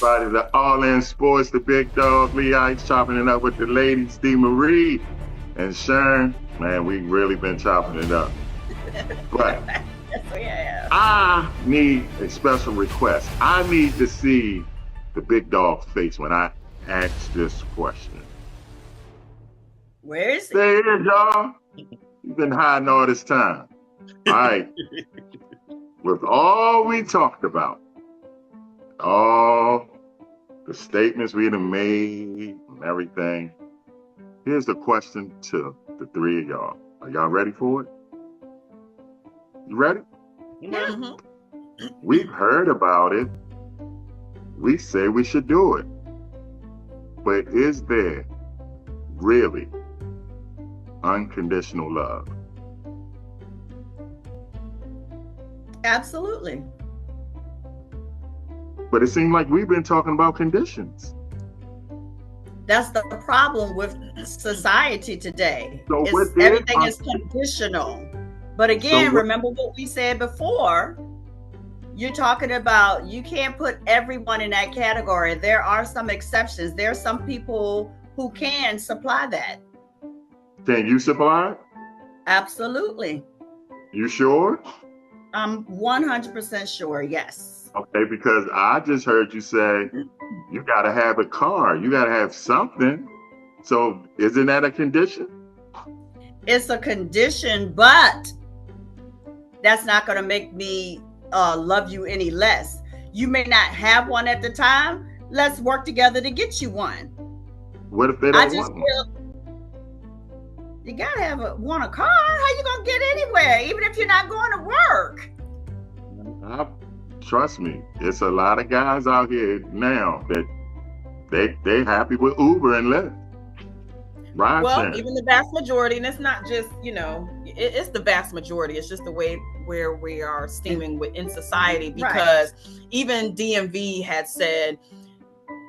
everybody to All In Sports, the big dog, Lee Ice, chopping it up with the ladies, Dee Marie and Sharon. Man, we really been chopping it up. But Yes, we have. I need a special request. I need to see the big dog face when I ask this question. Where is it? There it is, y'all. You've been hiding all this time. All right. With all we talked about, all the statements we done made and everything, here's the question to the three of y'all. Are y'all ready for it? You ready? Mm-hmm. We've heard about it. We say we should do it. But is there really unconditional love? Absolutely. But it seems like we've been talking about conditions. That's the problem with society today. So It's, what is everything is conditional. But again, So what- remember what we said before. You're talking about you can't put everyone in that category. There are some exceptions. There are some people who can supply that. Can you supply it? Absolutely. You sure? I'm 100% sure. Yes. Okay, because I just heard you say you got to have a car. You got to have something. So isn't that a condition? It's a condition, but that's not going to make me love you any less. You may not have one at the time. Let's work together to get you one. What if they I don't just want one? feel you gotta want a car. How you gonna get anywhere, even if you're not going to work? Trust me, it's a lot of guys out here now that they happy with Uber and Lyft. Ride Well, sharing. even the vast majority, and it's not just, it's the vast majority. It's just the way where we are steaming in society, because even DMV had said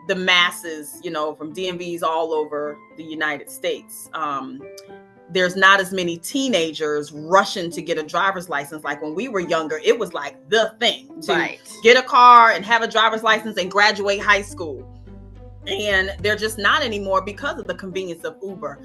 the masses, from DMVs all over the United States, there's not as many teenagers rushing to get a driver's license. Like when we were younger, it was like the thing to get a car and have a driver's license and graduate high school. And they're just not anymore because of the convenience of Uber.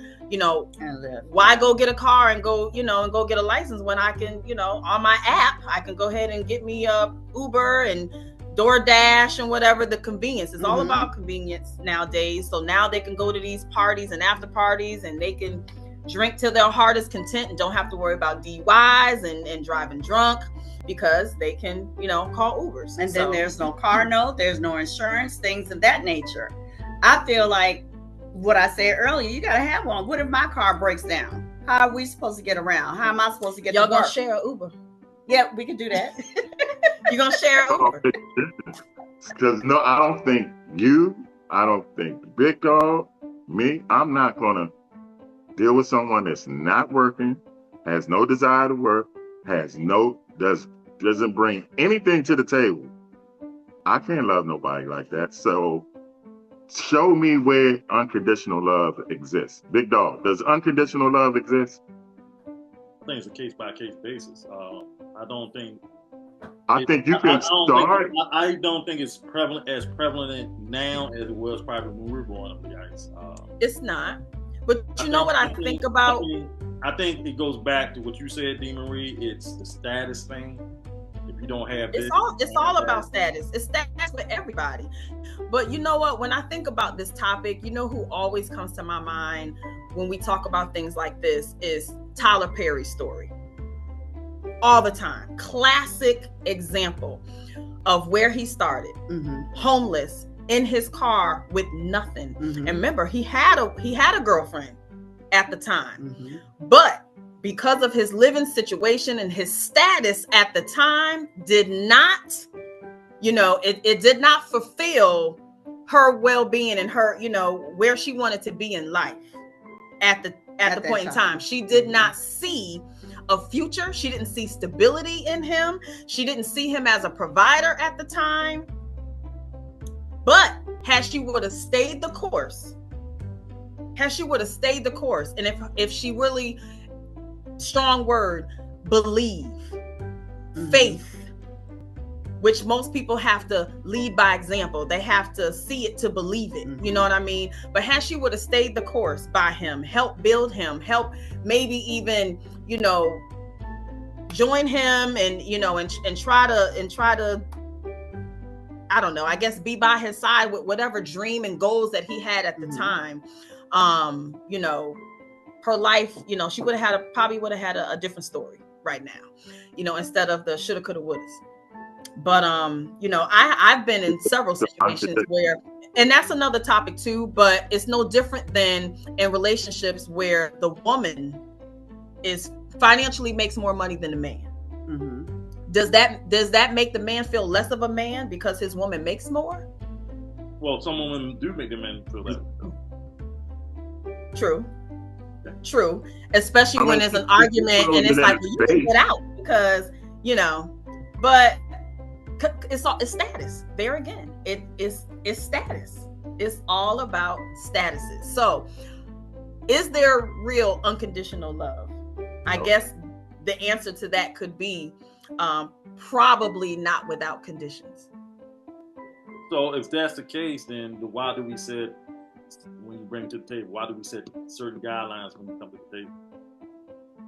Why go get a car and go get a license when I can, on my app, I can go ahead and get me a Uber and DoorDash and whatever. The convenience is all about convenience nowadays. So now they can go to these parties and after parties and they can drink till their heart is content and don't have to worry about DUIs and driving drunk, because they can, call Ubers. And then there's no car note, there's no insurance, things of that nature. I feel like what I said earlier, you gotta have one. What if my car breaks down? How are we supposed to get around? How am I supposed to get y'all to work? gonna share Uber? Yeah, we can do that. You gonna share Uber? Because no, I don't think Big Dog, me, I'm not gonna deal with someone that's not working, has no desire to work, doesn't bring anything to the table. I can't love nobody like that. So show me where unconditional love exists. Big Dog, does unconditional love exist? I think it's a case by case basis. I think you can start. I don't think it's prevalent now as it was probably when we were growing up, guys. It's not. But I think about? I think it goes back to what you said, Dee Marie. It's the status thing. If you don't have this, it's all about status. It's status for everybody. But you know what? When I think about this topic, who always comes to my mind when we talk about things like this is Tyler Perry's story. All the time. Classic example of where he started. Homeless, in his car with nothing. And remember, he had a girlfriend at the time. But because of his living situation and his status at the time did not, it did not fulfill her well-being and her, where she wanted to be in life at the point in time. She did not see a future. She didn't see stability in him. She didn't see him as a provider at the time. But had she would have stayed the course, and if she really, strong word, believe, faith, which most people have to lead by example. They have to see it to believe it. You know what I mean? But had she would have stayed the course by him, help build him, help maybe even, you know, join him and, you know, and try to, I don't know, I guess be by his side with whatever dream and goals that he had at the time. You know, her life, you know, she probably would have had a different story right now, you know, instead of the shoulda, coulda, wouldas. But, you know, I've been in several situations where, and that's another topic too, but it's no different than in relationships where the woman is financially makes more money than the man. Does that make the man feel less of a man because his woman makes more? Well, some women do make the men feel that. True. Especially when there's an argument and it's like, well, you can get out because, you know, but it's status. There again, it's status. It's all about statuses. So is there real unconditional love? I guess the answer to that could be probably not without conditions. So if that's the case, then why do we set, when you bring it to the table, why do we set certain guidelines when you come to the table?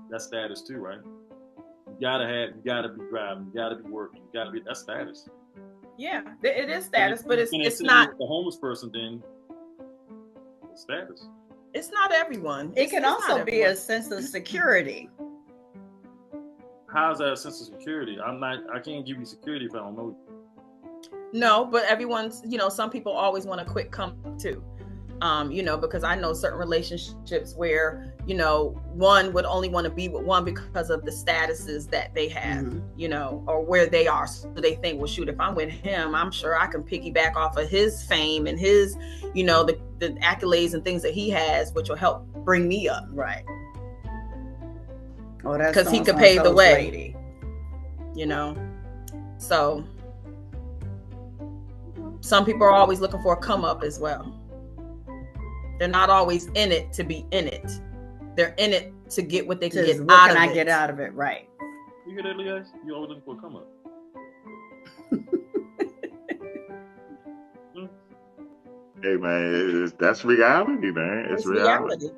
That's status too, right? You gotta be driving, you gotta be working, that's status. Yeah, it is status, but it's not the homeless person. Then it's status. It's not everyone. It can also be a sense of security. How's that a sense of security? I can't give you security if I don't know you. No, but everyone's, you know, some people always want a quick come too. You know, because I know certain relationships where, you know, one would only want to be with one because of the statuses that they have, you know, or where they are. So they think, well, shoot, if I'm with him, I'm sure I can piggyback off of his fame and his, you know, the accolades and things that he has, which will help bring me up. Right. Oh, that's because he could pave the way, lady. You know. So some people are always looking for a come up as well. They're not always in it to be in it. They're in it to get what they can get out of it. What can I get out of it? Right. You get that, Leah? You always looking for a come up. Hey man, that's reality, man. It's reality.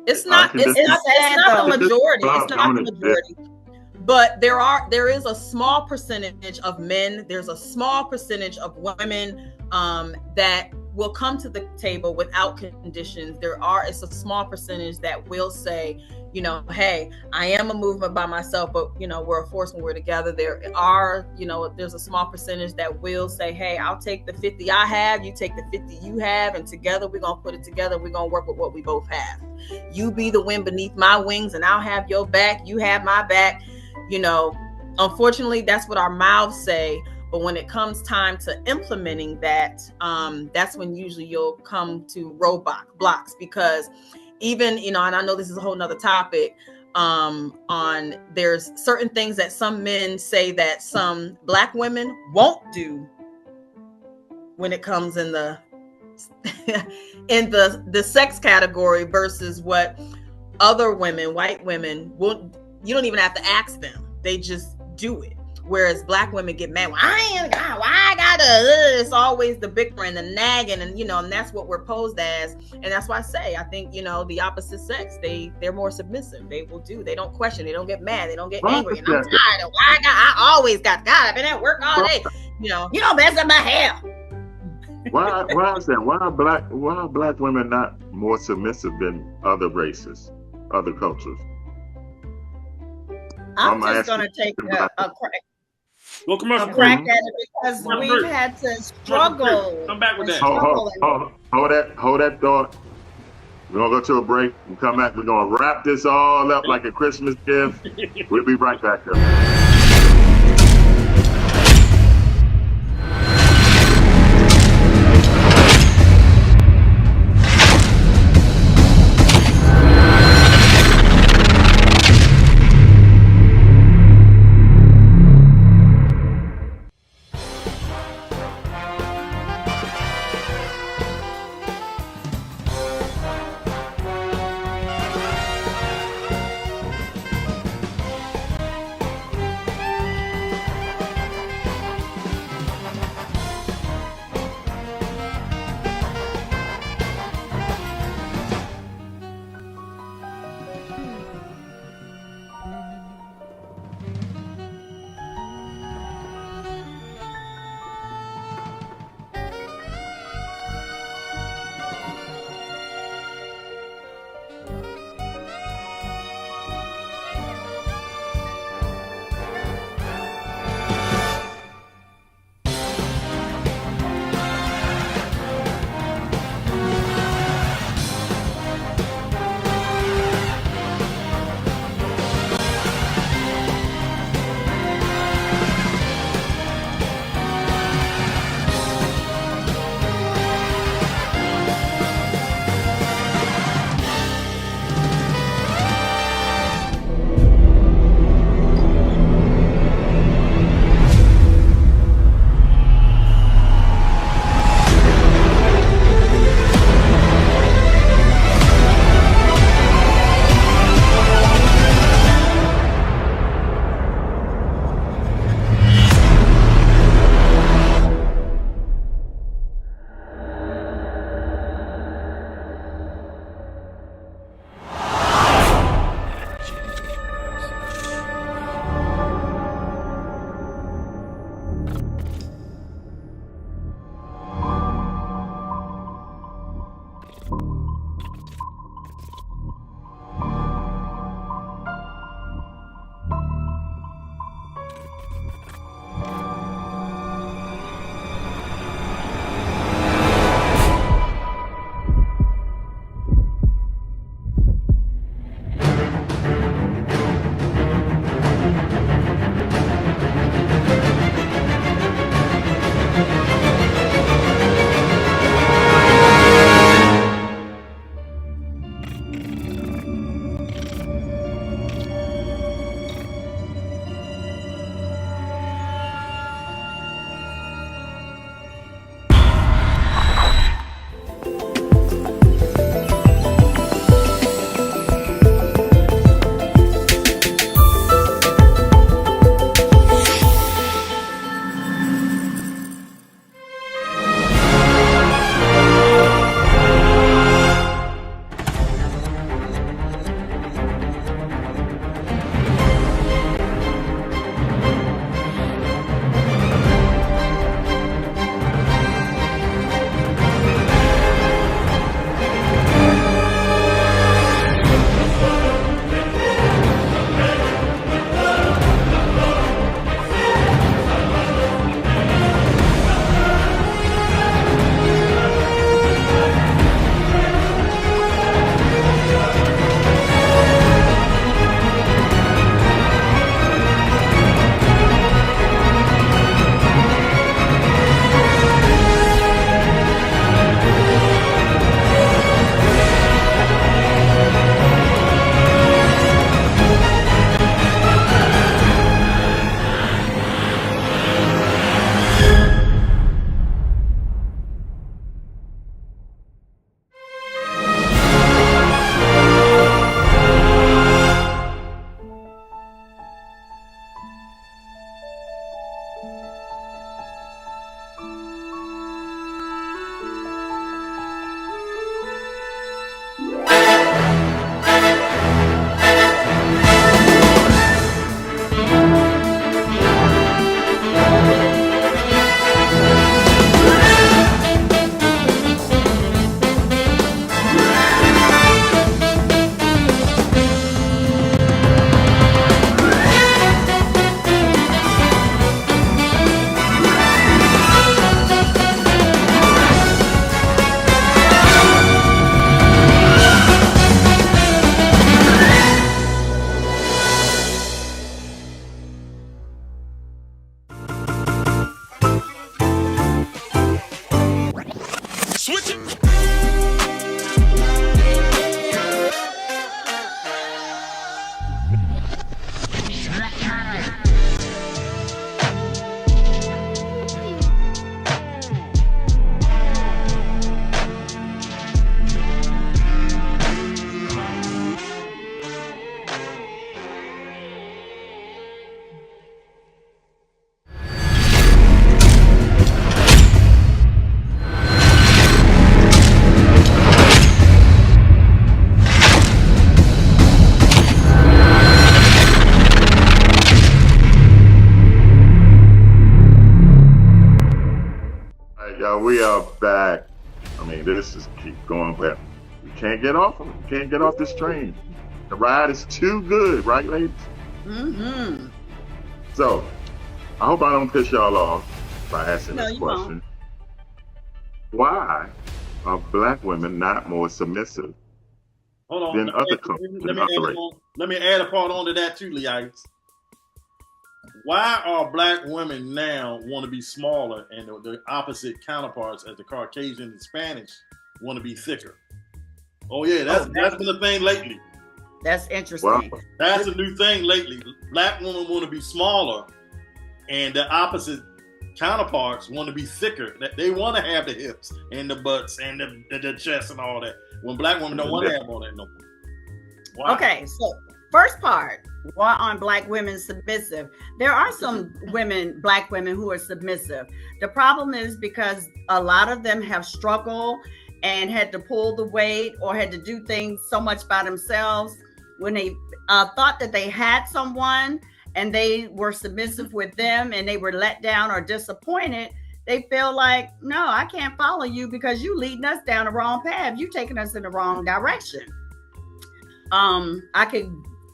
It's not the majority. It's not the majority. But there is a small percentage of men. There's a small percentage of women that will come to the table without conditions. It's a small percentage that will say, you know, hey, I am a movement by myself, but you know, we're a force when we're together. There's a small percentage that will say, hey, I'll take the 50 I have, you take the 50 you have, and together we're gonna put it together. We're gonna work with what we both have. You be the wind beneath my wings, and I'll have your back. You have my back. You know, unfortunately, that's what our mouths say. But when it comes time to implementing that, that's when usually you'll come to roadblocks, because even, you know, and I know this is a whole nother topic, on there's certain things that some men say that some Black women won't do when it comes in the in the sex category versus what other women, white women, won't. You don't even have to ask them. They just do it. Whereas Black women get mad. Well, I gotta. It's always the bickering, the nagging, and you know, and that's what we're posed as. And that's why I say, I think, you know, the opposite sex, they're more submissive. They will do. They don't question. They don't get mad. They don't get angry. And I'm tired of I always got. God, I've been at work all day. You know, you don't mess up my hair. Why is that? Why are Black women not more submissive than other races, other cultures? I'm just going to take a crack at it because we've had to struggle. Come back with that. Hold that thought. We're going to go to a break and come back. We're going to wrap this all up like a Christmas gift. We'll be right back there. are back. I mean, this is keep going, but we can't get off them. We can't get off this train. The ride is too good, right, ladies? Mm-hmm. So, I hope I don't piss y'all off by asking this question. Why are black women not more submissive than other countries? Let me add a part onto that too, Leatis. Why are black women now want to be smaller and the opposite counterparts as the Caucasian and Spanish want to be thicker? Oh yeah, that's been a thing lately. That's interesting. Well, that's a new thing lately. Black women want to be smaller and the opposite counterparts want to be thicker. They want to have the hips and the butts and the chest and all that. When black women don't want to have all that no more. Why? Okay, so first part, why aren't black women submissive? There are some black women who are submissive. The problem is because a lot of them have struggled and had to pull the weight or had to do things so much by themselves. When they thought that they had someone and they were submissive with them and they were let down or disappointed, they feel like, no, I can't follow you because you leading us down the wrong path. You taking us in the wrong direction. I could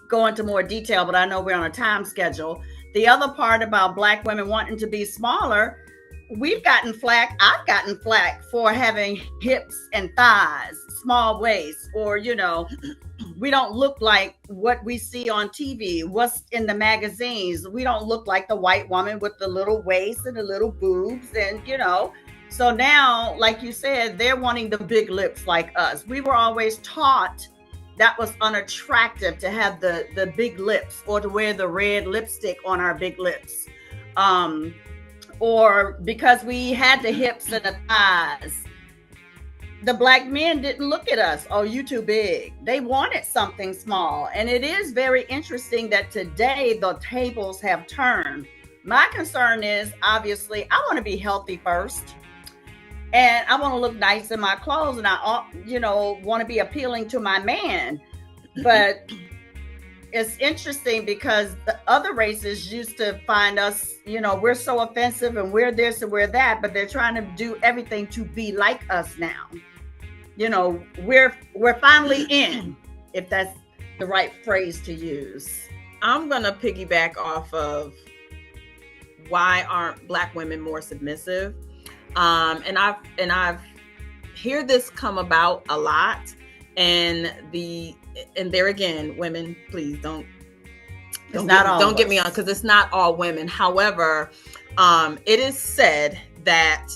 go into more detail, but I know we're on a time schedule. The other part about black women wanting to be smaller, we've gotten flack. I've gotten flack for having hips and thighs, small waist, or, we don't look like what we see on TV, what's in the magazines. We don't look like the white woman with the little waist and the little boobs and, So now, like you said, they're wanting the big lips like us. We were always taught that was unattractive to have the big lips or to wear the red lipstick on our big lips. Or because we had the hips and the thighs, the black men didn't look at us, oh, you too big. They wanted something small. And it is very interesting that today the tables have turned. My concern is, obviously, I want to be healthy first. And I want to look nice in my clothes, and I, want to be appealing to my man. But it's interesting because the other races used to find us, we're so offensive and we're this and we're that, but they're trying to do everything to be like us now. We're finally in, if that's the right phrase to use. I'm gonna piggyback off of why aren't black women more submissive? And I've heard this come about a lot, and there again, women, please don't get me on, because it's not all women. However, it is said that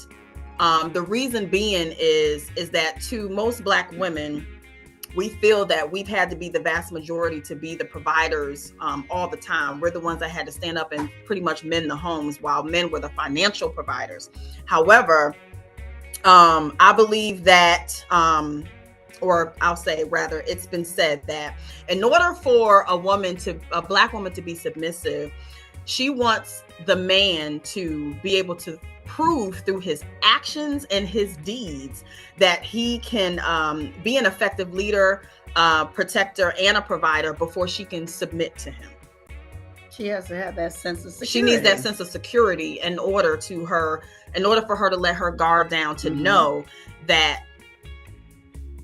the reason being is that to most black women, we feel that we've had to be the vast majority to be the providers all the time. We're the ones that had to stand up and pretty much mend the homes while men were the financial providers. However, I believe that, or I'll say rather, it's been said that in order for a black woman to be submissive, she wants the man to be able to prove through his actions and his deeds that he can be an effective leader, protector, and a provider before she can submit to him. She has to have that sense of security. She needs that sense of security in order for her to let her guard down, to know that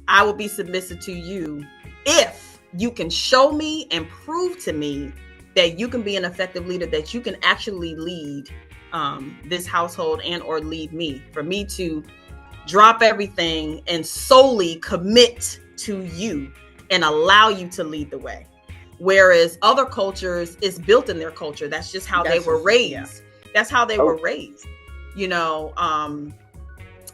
I will be submissive to you if you can show me and prove to me that you can be an effective leader, that you can actually lead this household and or lead me, for me to drop everything and solely commit to you and allow you to lead the way. Whereas other cultures, it's built in their culture. That's just how they were raised. Yeah. That's how they were raised, and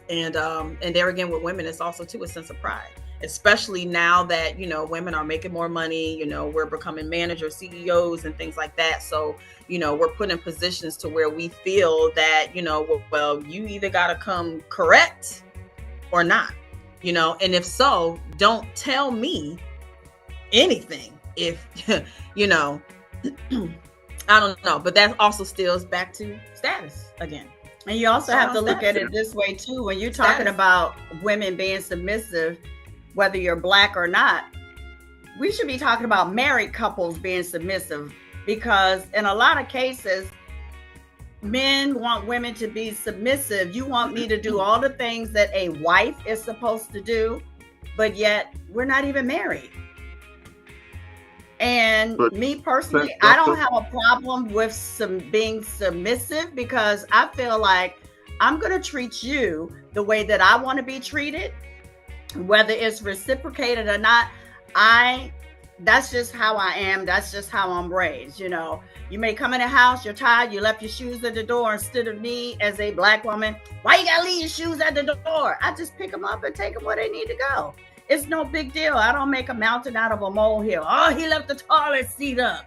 there again with women, it's also too a sense of pride, especially now that, women are making more money, we're becoming managers, CEOs and things like that. So, we're put in positions to where we feel that, well, you either got to come correct or not, and if so, don't tell me anything. If, I don't know, but that also steals back to status again. And you also have to look at it this way too. When you're talking about women being submissive, whether you're black or not, we should be talking about married couples being submissive, because in a lot of cases, men want women to be submissive. You want me to do all the things that a wife is supposed to do, but yet we're not even married. And me personally, I don't have a problem with being submissive, because I feel like I'm going to treat you the way that I want to be treated, whether it's reciprocated or not. That's just how I am. That's just how I'm raised. You know, you may come in the house, you're tired, you left your shoes at the door. Instead of me as a black woman, why you got to leave your shoes at the door? I just pick them up and take them where they need to go. It's no big deal. I don't make a mountain out of a molehill. Oh, he left the toilet seat up.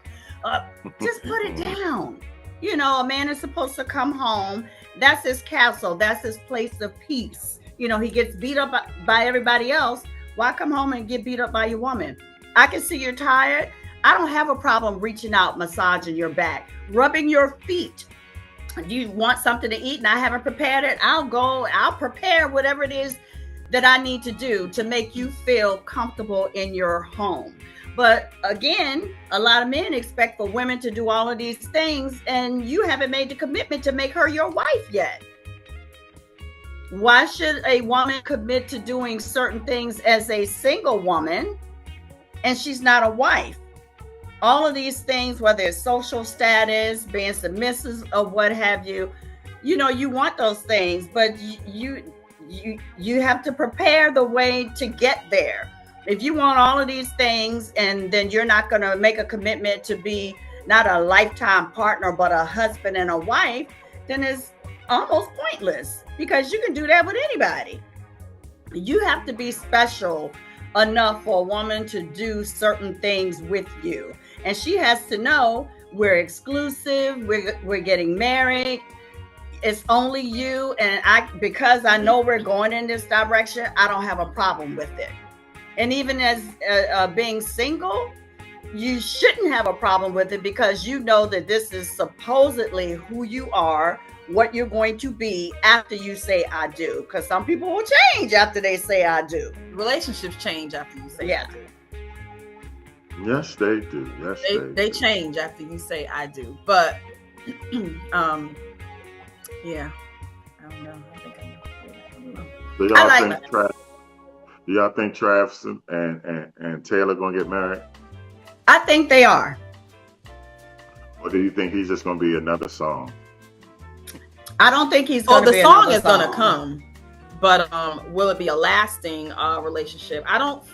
Just put it down. You know, a man is supposed to come home. That's his castle. That's his place of peace. You know, he gets beat up by everybody else. Why come home and get beat up by your woman? I can see you're tired. I don't have a problem reaching out, massaging your back, rubbing your feet. Do you want something to eat and I haven't prepared it? I'll prepare whatever it is that I need to do to make you feel comfortable in your home. But again, a lot of men expect for women to do all of these things, and you haven't made the commitment to make her your wife yet. Why should a woman commit to doing certain things as a single woman and she's not a wife? All of these things, whether it's social status, being submissive or what have you, you know, you want those things, but you have to prepare the way to get there. If you want all of these things and then you're not going to make a commitment to be not a lifetime partner, but a husband and a wife, then it's almost pointless, because you can do that with anybody. You have to be special enough for a woman to do certain things with you. And she has to know we're exclusive, we're getting married. It's only you and because I know we're going in this direction, I don't have a problem with it. And even as being single, you shouldn't have a problem with it, because you know that this is supposedly who you are, what you're going to be after you say I do. Because some people will change after they say I do. Relationships change after you say I do. Yes, they do. Yes, they change after you say I do. But yeah, I don't know. I don't know. Do y'all think Travis and Taylor gonna get married? I think they are. Or do you think he's just gonna be another song? I don't think he's going to be another song. The song is gonna come, but will it be a lasting relationship? I don't.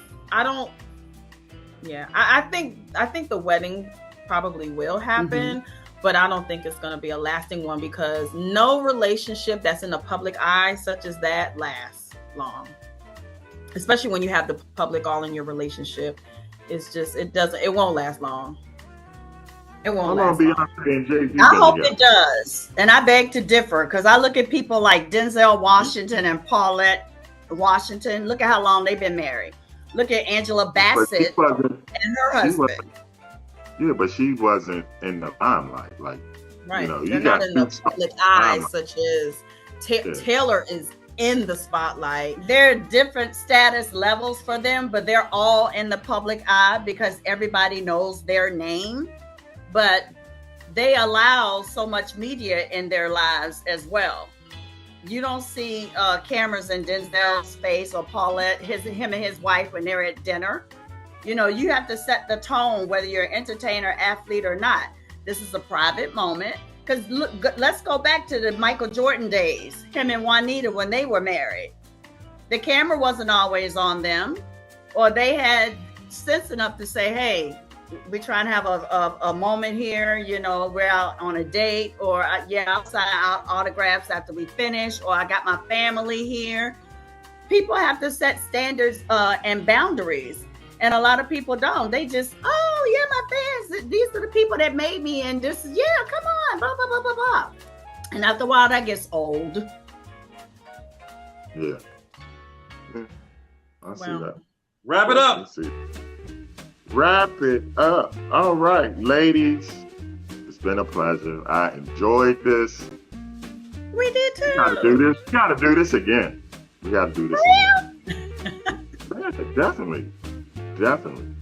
Yeah, I think the wedding probably will happen. Mm-hmm. But I don't think it's going to be a lasting one, because no relationship that's in the public eye such as that lasts long. Especially when you have the public all in your relationship. It's just, it won't last long. It won't last long. I hope it does. And I beg to differ, because I look at people like Denzel Washington and Paulette Washington. Look at how long they've been married. Look at Angela Bassett and her husband. Yeah, but she wasn't in the limelight. Like, right. You know, they're not in the public eye, such as Taylor is in the spotlight. There are different status levels for them, but they're all in the public eye because everybody knows their name. But they allow so much media in their lives as well. You don't see cameras in Denzel's face or Paulette, him and his wife when they're at dinner. You know, you have to set the tone, whether you're an entertainer, athlete or not. This is a private moment. Because let's go back to the Michael Jordan days, him and Juanita when they were married. The camera wasn't always on them, or they had sense enough to say, hey, we're trying to have a moment here. You know, we're out on a date, or I'll sign out autographs after we finish, or I got my family here. People have to set standards and boundaries. And a lot of people don't. They just, oh, yeah, my fans, these are the people that made me. And this is, yeah, come on, blah, blah, blah, blah, blah. And after a while, that gets old. Yeah. I see that. Wrap it up. Wrap it up. All right, ladies. It's been a pleasure. I enjoyed this. We did too. We gotta do this again. We gotta do this again. Yeah, definitely.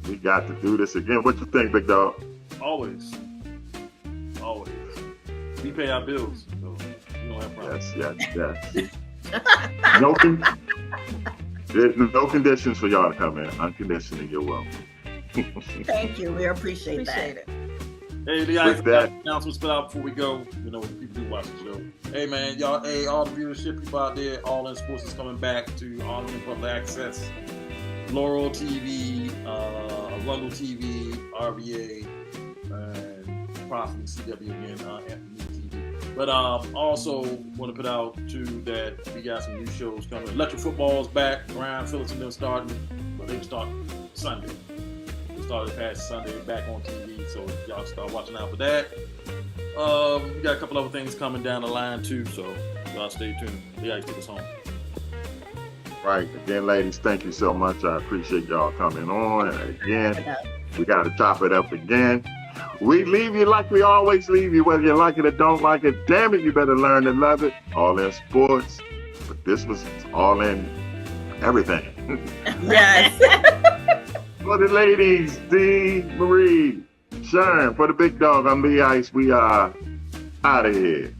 We got to do this again. What you think, Big Dog? Always. pay our bills, so you don't have problems. Yes. There's no conditions for y'all to come in. Unconditionally, you're welcome. Thank you. We appreciate that. it. Hey, the announcements put out before we go. You know, people do watch the show. Hey, man, y'all. Hey, all the viewership people out there. All In Sports is coming back to All In Public Access, Laurel TV, Arundel TV, RVA, and Prophet CW again, Anthony TV. But also want to put out too that we got some new shows coming. Electric Football's back. Ryan Phillips and them starting, but they start Sunday. Started past Sunday, back on TV, so y'all start watching out for that. We got a couple other things coming down the line too, so y'all stay tuned. The Ice take us home. Right. Again, ladies, thank you so much. I appreciate y'all coming on. And again, we got to chop it up again. We leave you like we always leave you, whether you like it or don't like it. Damn it, you better learn to love it. All In Sports. But this was All In Everything. Yes. For the ladies, D, Marie, Sharon, for the big dog, I'm the Ice. We are out of here.